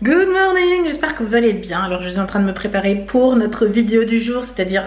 Good morning, j'espère que vous allez bien. Alors je suis en train de me préparer pour notre vidéo du jour, c'est-à-dire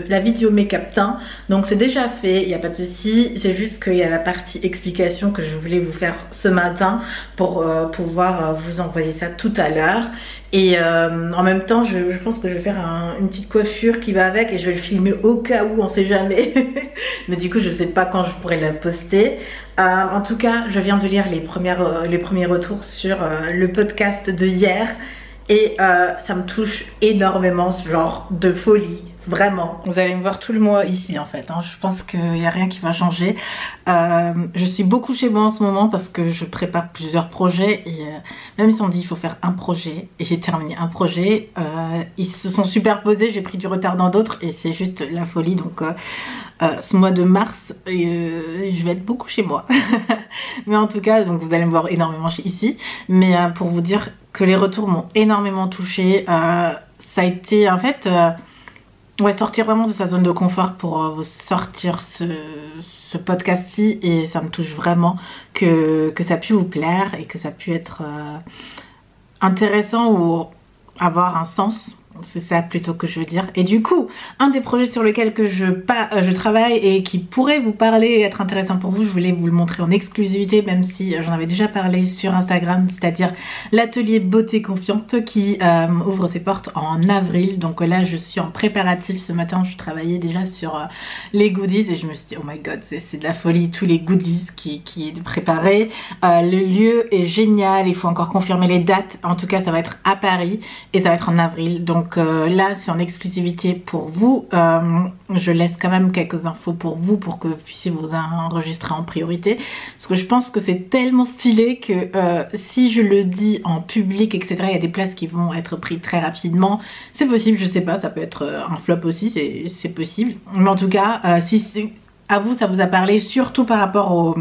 la vidéo make-up teint. Donc c'est déjà fait, il n'y a pas de souci. C'est juste qu'il y a la partie explication que je voulais vous faire ce matin pour pouvoir vous envoyer ça tout à l'heure. Et en même temps, je pense que je vais faire une petite coiffure qui va avec et je vais le filmer au cas où, on sait jamais. Mais du coup, je sais pas quand je pourrai la poster. En tout cas, je viens de lire les premiers retours sur le podcast de hier et ça me touche énormément, ce genre de folie. Vraiment. Vous allez me voir tout le mois ici en fait. Hein. Je pense qu'il n'y a rien qui va changer. Je suis beaucoup chez moi en ce moment parce que je prépare plusieurs projets. Et même si on dit qu'il faut faire un projet et j'ai terminé un projet, ils se sont superposés. J'ai pris du retard dans d'autres et c'est juste la folie. Donc ce mois de mars, je vais être beaucoup chez moi. Mais en tout cas, donc vous allez me voir énormément ici. Mais pour vous dire que les retours m'ont énormément touchée. Ça a été en fait... ouais, sortir vraiment de sa zone de confort pour vous sortir ce podcast-ci et ça me touche vraiment que ça a pu vous plaire et que ça a pu être intéressant ou avoir un sens. C'est ça plutôt que je veux dire. Et du coup, un des projets sur lequel que je travaille et qui pourrait vous parler et être intéressant pour vous, je voulais vous le montrer en exclusivité, même si j'en avais déjà parlé sur Instagram, c'est-à-dire l'atelier Beauté Confiante qui ouvre ses portes en avril. Donc là, je suis en préparatif. Ce matin, je travaillais déjà sur les goodies et je me suis dit, oh my god, c'est de la folie, tous les goodies qui est préparé. Le lieu est génial, il faut encore confirmer les dates. En tout cas, ça va être à Paris et ça va être en avril. Donc là, c'est en exclusivité pour vous. Je laisse quand même quelques infos pour vous pour que vous puissiez vous enregistrer en priorité. Parce que je pense que c'est tellement stylé que si je le dis en public, etc., il y a des places qui vont être prises très rapidement. C'est possible, je sais pas, ça peut être un flop aussi, c'est possible. Mais en tout cas, si à vous, ça vous a parlé, surtout par rapport au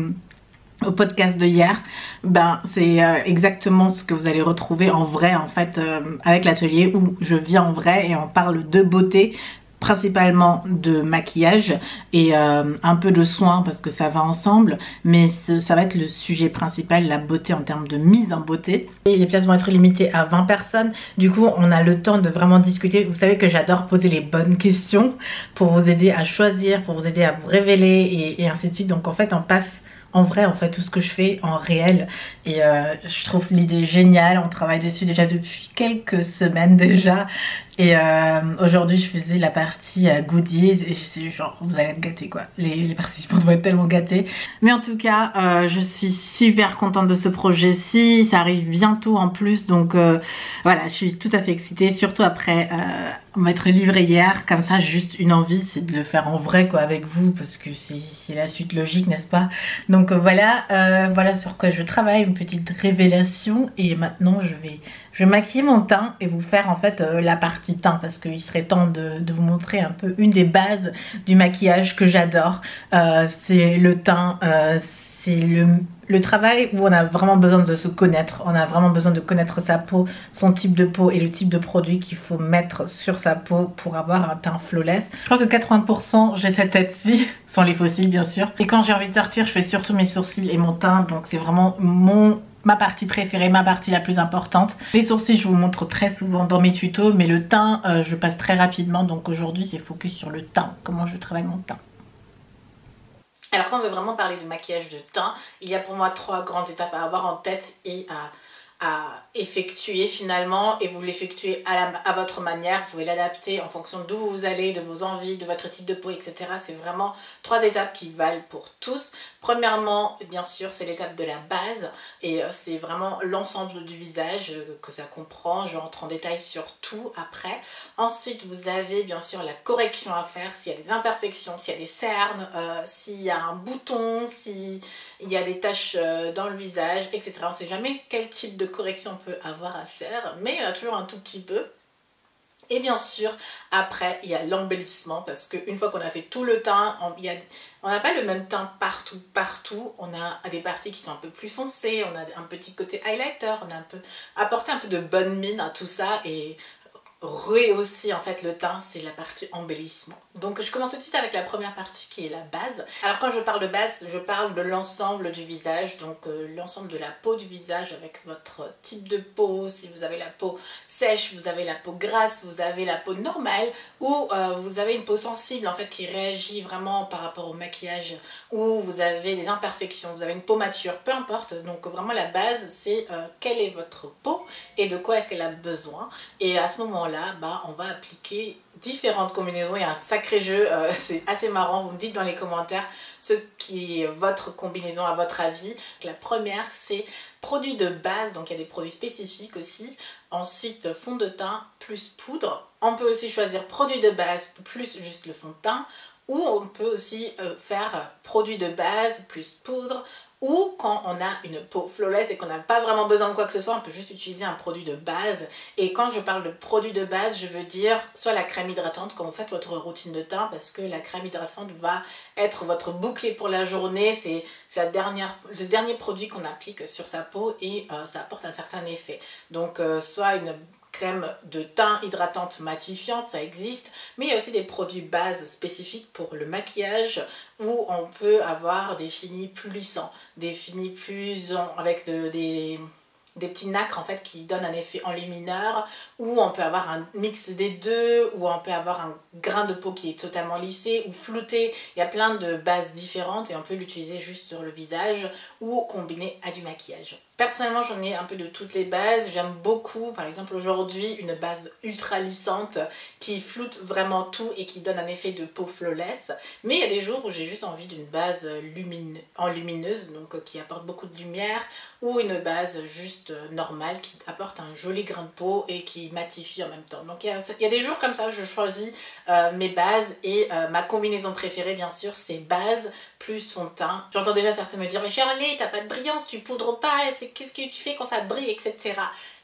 podcast de hier, ben c'est exactement ce que vous allez retrouver en vrai en fait avec l'atelier où je viens en vrai et on parle de beauté, principalement de maquillage et un peu de soins parce que ça va ensemble, mais ça va être le sujet principal, la beauté en termes de mise en beauté. Et les places vont être limitées à 20 personnes, du coup on a le temps de vraiment discuter. Vous savez que j'adore poser les bonnes questions pour vous aider à choisir, pour vous aider à vous révéler et ainsi de suite. Donc en fait on passe en vrai en fait tout ce que je fais en réel et je trouve l'idée géniale. On travaille dessus déjà depuis quelques semaines déjà et aujourd'hui je faisais la partie goodies et je suis genre vous allez être gâtés quoi, les participants vont être tellement gâtés. Mais en tout cas je suis super contente de ce projet-ci, ça arrive bientôt en plus donc voilà, je suis tout à fait excitée, surtout après m'être livrée hier, comme ça juste une envie c'est de le faire en vrai quoi avec vous parce que c'est la suite logique, n'est-ce pas? Donc voilà, voilà sur quoi je travaille, une petite révélation. Et maintenant je vais maquiller mon teint et vous faire en fait la partie teint parce qu'il serait temps de vous montrer un peu une des bases du maquillage que j'adore. C'est le teint, c'est le travail où on a vraiment besoin de se connaître, on a vraiment besoin de connaître sa peau, son type de peau et le type de produit qu'il faut mettre sur sa peau pour avoir un teint flawless. Je crois que 80% j'ai cette tête-ci, sans les fossiles bien sûr. Et quand j'ai envie de sortir, je fais surtout mes sourcils et mon teint, donc c'est vraiment ma partie préférée, ma partie la plus importante. Les sourcils je vous montre très souvent dans mes tutos, mais le teint je passe très rapidement, donc aujourd'hui c'est focus sur le teint, comment je travaille mon teint. Alors quand on veut vraiment parler de maquillage de teint, il y a pour moi 3 grandes étapes à avoir en tête et à effectuer finalement, et vous l'effectuez à votre manière, vous pouvez l'adapter en fonction d'où vous allez, de vos envies, de votre type de peau, etc. C'est vraiment 3 étapes qui valent pour tous. Premièrement, bien sûr, c'est l'étape de la base et c'est vraiment l'ensemble du visage que ça comprend. Je rentre en détail sur tout après. Ensuite, vous avez bien sûr la correction à faire s'il y a des imperfections, s'il y a des cernes, s'il y a un bouton, s'il y a des taches dans le visage, etc. On ne sait jamais quel type de correction on peut avoir à faire, mais toujours un tout petit peu. Et bien sûr, après, il y a l'embellissement parce qu'une fois qu'on a fait tout le teint, on n'a pas le même teint partout. On a des parties qui sont un peu plus foncées, on a un petit côté highlighter, on a apporté un peu de bonne mine à tout ça et rehausser en fait le teint, c'est la partie embellissement. Donc je commence tout de suite avec la première partie qui est la base. Alors quand je parle de base, je parle de l'ensemble du visage, donc l'ensemble de la peau du visage avec votre type de peau, si vous avez la peau sèche, vous avez la peau grasse, vous avez la peau normale ou vous avez une peau sensible en fait qui réagit vraiment par rapport au maquillage, ou vous avez des imperfections, vous avez une peau mature, peu importe. Donc vraiment la base c'est quelle est votre peau et de quoi est-ce qu'elle a besoin, et à ce moment là on va appliquer différentes combinaisons. Il y a un sacré jeu, c'est assez marrant, vous me dites dans les commentaires ce qui est votre combinaison à votre avis. La première c'est produit de base, donc il y a des produits spécifiques aussi. Ensuite fond de teint plus poudre. On peut aussi choisir produit de base plus juste le fond de teint, ou on peut aussi faire produit de base plus poudre, ou quand on a une peau flawless et qu'on n'a pas vraiment besoin de quoi que ce soit, on peut juste utiliser un produit de base. Et quand je parle de produit de base, je veux dire soit la crème hydratante quand vous faites votre routine de teint, parce que la crème hydratante va être votre bouclier pour la journée. C'est le dernier produit qu'on applique sur sa peau et ça apporte un certain effet. Donc soit une crème de teint hydratante matifiante, ça existe, mais il y a aussi des produits bases spécifiques pour le maquillage où on peut avoir des finis plus lissants, des finis plus avec des petits nacres en fait qui donnent un effet enlumineur, ou on peut avoir un mix des deux, ou on peut avoir un grain de peau qui est totalement lissé ou flouté. Il y a plein de bases différentes et on peut l'utiliser juste sur le visage ou combiner à du maquillage. Personnellement, j'en ai un peu de toutes les bases. J'aime beaucoup, par exemple aujourd'hui, une base ultra lissante qui floute vraiment tout et qui donne un effet de peau flawless. Mais il y a des jours où j'ai juste envie d'une base lumineuse, donc qui apporte beaucoup de lumière, ou une base juste normale qui apporte un joli grain de peau et qui matifie en même temps. Donc il y a des jours comme ça, je choisis mes bases, et ma combinaison préférée bien sûr c'est base plus fond de teint. J'entends déjà certains me dire mais Shirley, t'as pas de brillance, tu poudres pas, qu'est-ce que tu fais quand ça brille, etc.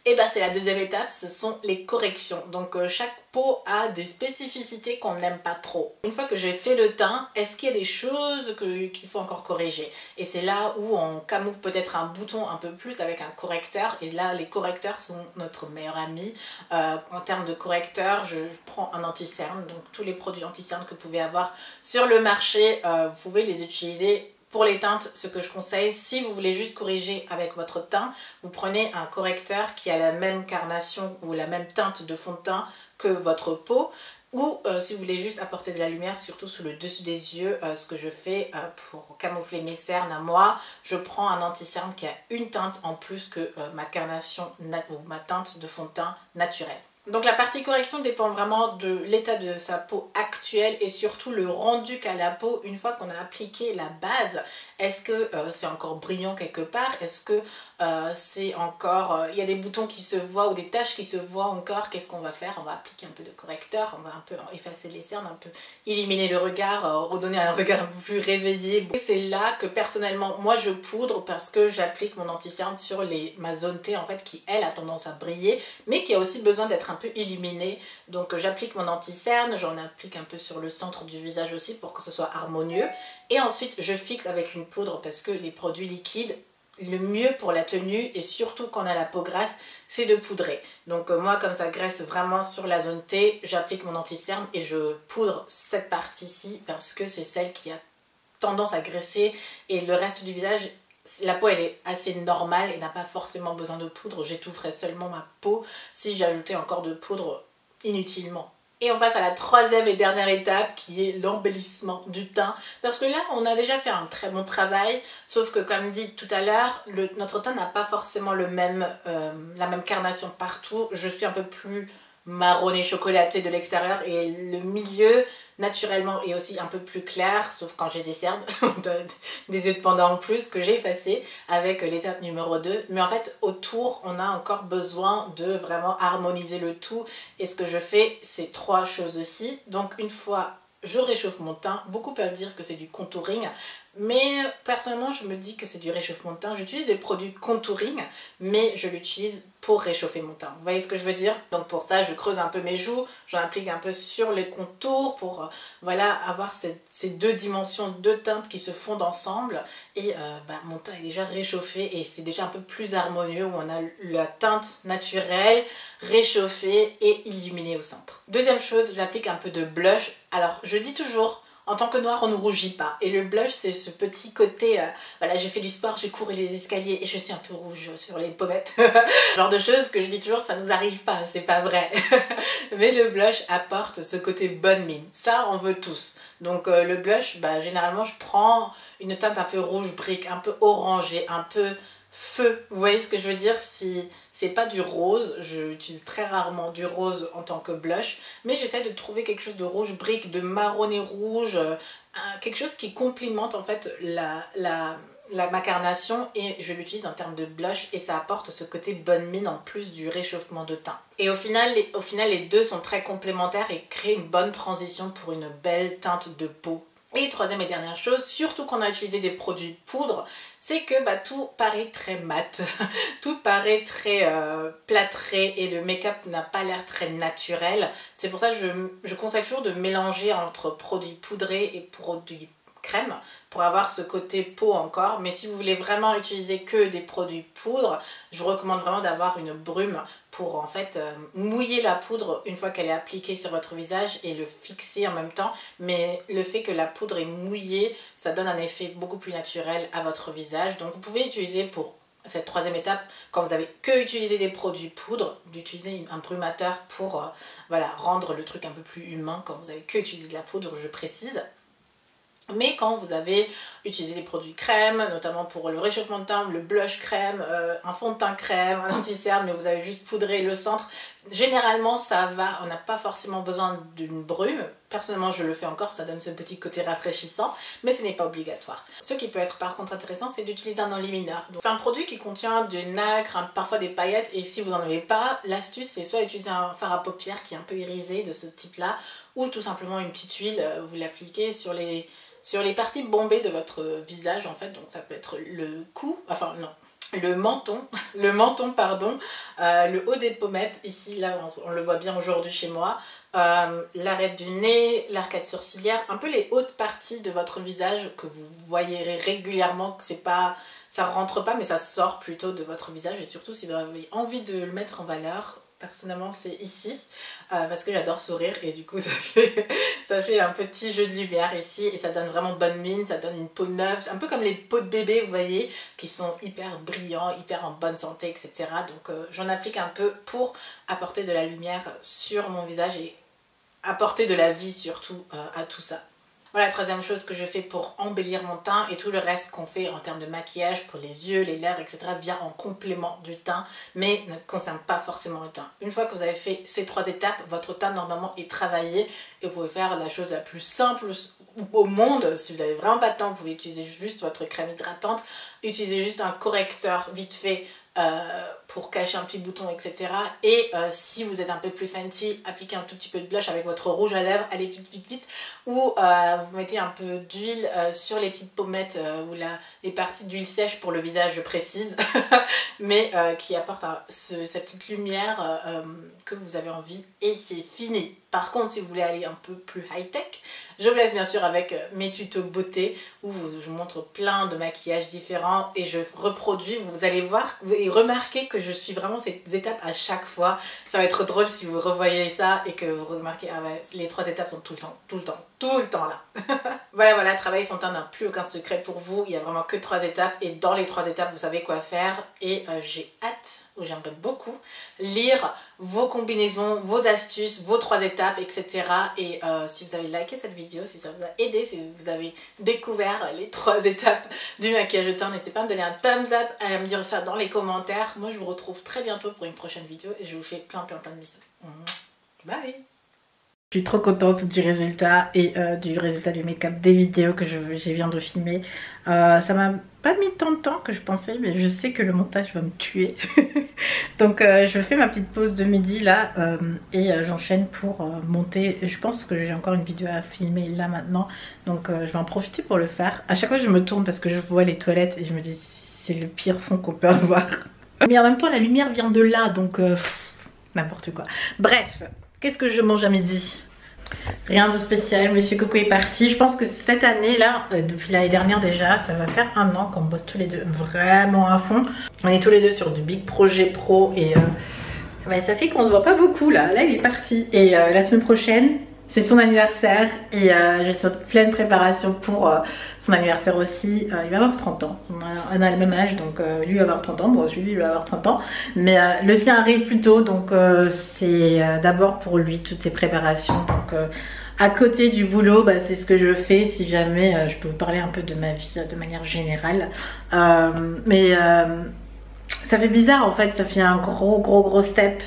Et bien c'est la deuxième étape, ce sont les corrections. Donc chaque peau a des spécificités qu'on n'aime pas trop. Une fois que j'ai fait le teint, est-ce qu'il y a des choses qu'il faut encore corriger? Et c'est là où on camoufle peut-être un bouton un peu plus avec un correcteur. Et là les correcteurs sont notre meilleur ami. En termes de correcteurs, je prends un anti-cerne. Donc tous les produits anti-cerne que vous pouvez avoir sur le marché, vous pouvez les utiliser. Pour les teintes, ce que je conseille, si vous voulez juste corriger avec votre teint, vous prenez un correcteur qui a la même carnation ou la même teinte de fond de teint que votre peau. Ou si vous voulez juste apporter de la lumière, surtout sous le dessus des yeux, ce que je fais pour camoufler mes cernes à moi, je prends un anti-cerne qui a une teinte en plus que ma carnation ou ma teinte de fond de teint naturelle. Donc la partie correction dépend vraiment de l'état de sa peau actuelle et surtout le rendu qu'a la peau une fois qu'on a appliqué la base. Est-ce que c'est encore brillant quelque part? Est-ce que c'est encore... il y a des boutons qui se voient ou des taches qui se voient encore? Qu'est-ce qu'on va faire? On va appliquer un peu de correcteur, on va un peu effacer les cernes, un peu illuminer le regard, redonner un regard un peu plus réveillé. Et c'est là que personnellement, moi je poudre parce que j'applique mon anti-cerne sur ma zone T en fait qui elle a tendance à briller mais qui a aussi besoin d'être un peu illuminée. Donc j'applique mon anti-cerne, j'en applique un peu sur le centre du visage aussi pour que ce soit harmonieux. Et ensuite je fixe avec une poudre parce que les produits liquides, le mieux pour la tenue et surtout quand on a la peau grasse, c'est de poudrer. Donc moi comme ça graisse vraiment sur la zone T, j'applique mon anti-cerne et je poudre cette partie-ci parce que c'est celle qui a tendance à graisser et le reste du visage, la peau elle est assez normale et n'a pas forcément besoin de poudre. J'étoufferais seulement ma peau si j'ajoutais encore de poudre inutilement. Et on passe à la troisième et dernière étape qui est l'embellissement du teint. Parce que là, on a déjà fait un très bon travail, sauf que comme dit tout à l'heure, notre teint n'a pas forcément la même carnation partout. Je suis un peu plus marronné chocolaté de l'extérieur et le milieu naturellement est aussi un peu plus clair, sauf quand j'ai des cernes, des yeux de panda en plus que j'ai effacé avec l'étape numéro 2. Mais en fait autour on a encore besoin de vraiment harmoniser le tout et ce que je fais c'est trois choses aussi. Donc une fois je réchauffe mon teint, beaucoup peuvent dire que c'est du contouring, Mais personnellement, je me dis que c'est du réchauffement de teint. J'utilise des produits contouring, mais je l'utilise pour réchauffer mon teint. Vous voyez ce que je veux dire? Donc pour ça, je creuse un peu mes joues, j'en applique un peu sur les contours pour voilà, avoir ces deux dimensions, deux teintes qui se fondent ensemble. Et mon teint est déjà réchauffé et c'est déjà un peu plus harmonieux où on a la teinte naturelle, réchauffée et illuminée au centre. Deuxième chose, j'applique un peu de blush. Alors je dis toujours, en tant que noir, on ne rougit pas. Et le blush, c'est ce petit côté, voilà, j'ai fait du sport, j'ai couru les escaliers et je suis un peu rouge sur les pommettes. Genre de choses que je dis toujours, ça nous arrive pas, c'est pas vrai. Mais le blush apporte ce côté bonne mine. Ça, on veut tous. Donc le blush, généralement, je prends une teinte un peu rouge brique, un peu orangée, un peu feu. Vous voyez ce que je veux dire? Si c'est pas du rose, j'utilise très rarement du rose en tant que blush, mais j'essaie de trouver quelque chose de rouge brique, de marronné rouge, quelque chose qui complimente en fait ma carnation, et je l'utilise en termes de blush et ça apporte ce côté bonne mine en plus du réchauffement de teint. Et au final, les deux sont très complémentaires et créent une bonne transition pour une belle teinte de peau. Et troisième et dernière chose, surtout quand on a utilisé des produits poudre, c'est que tout paraît très mat, tout paraît très plâtré et le make-up n'a pas l'air très naturel. C'est pour ça que je conseille toujours de mélanger entre produits poudrés et produits crème pour avoir ce côté peau encore. Mais si vous voulez vraiment utiliser que des produits poudre, je vous recommande vraiment d'avoir une brume pour en fait mouiller la poudre une fois qu'elle est appliquée sur votre visage et le fixer en même temps. Mais le fait que la poudre est mouillée, ça donne un effet beaucoup plus naturel à votre visage. Donc vous pouvez utiliser pour cette troisième étape, quand vous avez que utilisé des produits poudre, d'utiliser un brumateur pour voilà, rendre le truc un peu plus humain quand vous avez que utilisé de la poudre, je précise. Mais quand vous avez utilisé des produits crème, notamment pour le réchauffement de teint, le blush crème, un fond de teint crème, un anti-cerne, mais vous avez juste poudré le centre, généralement ça va, on n'a pas forcément besoin d'une brume. Personnellement je le fais encore, ça donne ce petit côté rafraîchissant, mais ce n'est pas obligatoire. Ce qui peut être par contre intéressant, c'est d'utiliser un enlumineur. C'est un produit qui contient du nacre, parfois des paillettes, et si vous n'en avez pas, l'astuce c'est soit utiliser un fard à paupières qui est un peu irisé de ce type là, ou tout simplement une petite huile, vous l'appliquez sur les parties bombées de votre visage en fait, donc ça peut être le cou, enfin non, le menton pardon, le haut des pommettes, ici là on le voit bien aujourd'hui chez moi, l'arête du nez, l'arcade sourcilière, un peu les hautes parties de votre visage que vous voyez régulièrement, que c'est pas, ça rentre pas mais ça sort plutôt de votre visage, et surtout si vous avez envie de le mettre en valeur. Personnellement c'est ici, parce que j'adore sourire et du coup ça fait un petit jeu de lumière ici et ça donne vraiment bonne mine, ça donne une peau neuve, un peu comme les peaux de bébé vous voyez, qui sont hyper brillants, hyper en bonne santé, etc. Donc j'en applique un peu pour apporter de la lumière sur mon visage et apporter de la vie surtout à tout ça. Voilà la troisième chose que je fais pour embellir mon teint, et tout le reste qu'on fait en termes de maquillage pour les yeux, les lèvres, etc. vient en complément du teint, mais ne concerne pas forcément le teint. Une fois que vous avez fait ces trois étapes, votre teint normalement est travaillé et vous pouvez faire la chose la plus simple au monde. Si vous n'avez vraiment pas de temps, vous pouvez utiliser juste votre crème hydratante, utiliser juste un correcteur vite fait pour cacher un petit bouton, etc. Et si vous êtes un peu plus fancy, appliquez un tout petit peu de blush avec votre rouge à lèvres, allez vite, ou vous mettez un peu d'huile sur les petites pommettes ou les parties d'huile sèche pour le visage, je précise, mais qui apporte cette petite lumière que vous avez envie, et c'est fini. Par contre, si vous voulez aller un peu plus high-tech, je vous laisse bien sûr avec mes tutos beauté où je vous montre plein de maquillages différents et je reproduis. Vous allez voir et remarquer que je suis vraiment ces étapes à chaque fois. Ça va être drôle si vous revoyez ça et que vous remarquez, ah ouais, les trois étapes sont tout le temps là. Voilà, travailler son teint n'a plus aucun secret pour vous. Il n'y a vraiment que 3 étapes et dans les 3 étapes, vous savez quoi faire. Et j'ai hâte, ou j'aimerais beaucoup, lire vos combinaisons, vos astuces, vos 3 étapes, etc. Et si vous avez liké cette vidéo, si ça vous a aidé, si vous avez découvert les 3 étapes du maquillage de teint, n'hésitez pas à me donner un thumbs up, à me dire ça dans les commentaires. Moi, je vous retrouve très bientôt pour une prochaine vidéo et je vous fais plein de bisous. Bye! Je suis trop contente du résultat et du résultat du make-up des vidéos que je viens de filmer. Ça m'a pas mis tant de temps que je pensais, mais je sais que le montage va me tuer. Donc je fais ma petite pause de midi là et j'enchaîne pour monter. Je pense que j'ai encore une vidéo à filmer là maintenant, donc je vais en profiter pour le faire. À chaque fois je me tourne parce que je vois les toilettes et je me dis c'est le pire fond qu'on peut avoir. Mais en même temps la lumière vient de là, donc n'importe quoi. Bref. Qu'est-ce que je mange à midi? Rien de spécial, Monsieur Coco est parti. Je pense que cette année là, depuis l'année dernière déjà, ça va faire un an qu'on bosse tous les deux vraiment à fond. On est tous les deux sur du big projet pro et ça fait qu'on se voit pas beaucoup là. Là il est parti et la semaine prochaine c'est son anniversaire et je suis en pleine préparation pour son anniversaire aussi. Il va avoir 30 ans, on a le même âge, donc lui va avoir 30 ans, moi aussi lui va avoir 30 ans. Mais le sien arrive plus tôt, donc c'est d'abord pour lui toutes ces préparations. Donc à côté du boulot, c'est ce que je fais si jamais je peux vous parler un peu de ma vie de manière générale. Ça fait bizarre en fait, ça fait un gros step.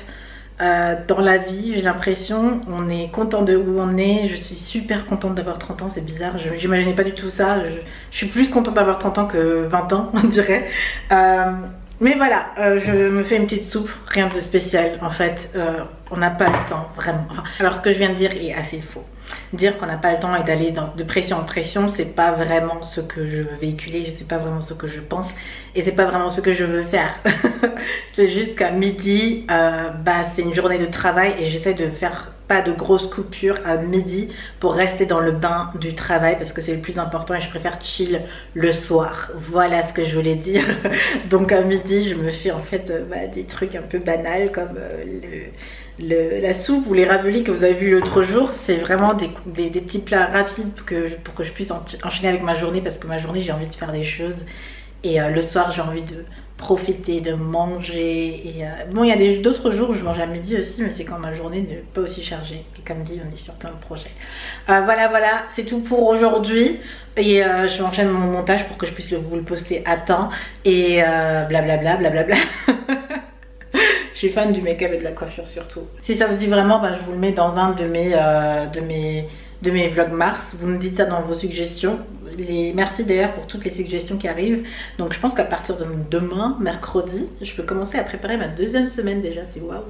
Dans la vie, j'ai l'impression, on est content de où on est. Je suis super contente d'avoir 30 ans, c'est bizarre, j'imaginais pas du tout ça. Je suis plus contente d'avoir 30 ans que 20 ans, on dirait. Mais voilà, je me fais une petite soupe, rien de spécial en fait. On n'a pas le temps, vraiment. Enfin, alors ce que je viens de dire est assez faux. Dire qu'on n'a pas le temps et d'aller de pression en pression, c'est pas vraiment ce que je veux véhiculer, c'est pas vraiment ce que je pense et c'est pas vraiment ce que je veux faire. C'est juste qu'à midi, c'est une journée de travail et j'essaie de faire pas de grosses coupures à midi pour rester dans le bain du travail parce que c'est le plus important et je préfère chill le soir. Voilà ce que je voulais dire. Donc à midi, je me fais en fait des trucs un peu banals comme la soupe ou les raviolis que vous avez vu l'autre jour. C'est vraiment des petits plats rapides pour que je puisse enchaîner avec ma journée parce que ma journée j'ai envie de faire des choses et le soir j'ai envie de profiter, de manger et bon il y a d'autres jours où je mange à midi aussi mais c'est quand ma journée n'est pas aussi chargée et comme dit on est sur plein de projets. Voilà c'est tout pour aujourd'hui et je enchaîne mon montage pour que je puisse vous le poster à temps et blablabla. Je suis fan du make-up et de la coiffure surtout. Si ça vous dit vraiment, je vous le mets dans un de mes vlogs mars. Vous me dites ça dans vos suggestions. Merci d'ailleurs pour toutes les suggestions qui arrivent. Donc je pense qu'à partir de demain, mercredi, je peux commencer à préparer ma deuxième semaine déjà, c'est waouh.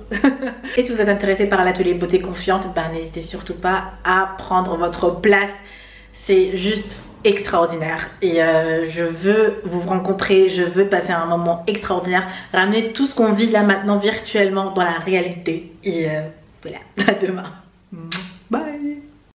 Et si vous êtes intéressé par l'atelier beauté confiante, n'hésitez surtout pas à prendre votre place. C'est juste extraordinaire et je veux vous rencontrer, je veux passer un moment extraordinaire, ramener tout ce qu'on vit là maintenant virtuellement dans la réalité et voilà, à demain.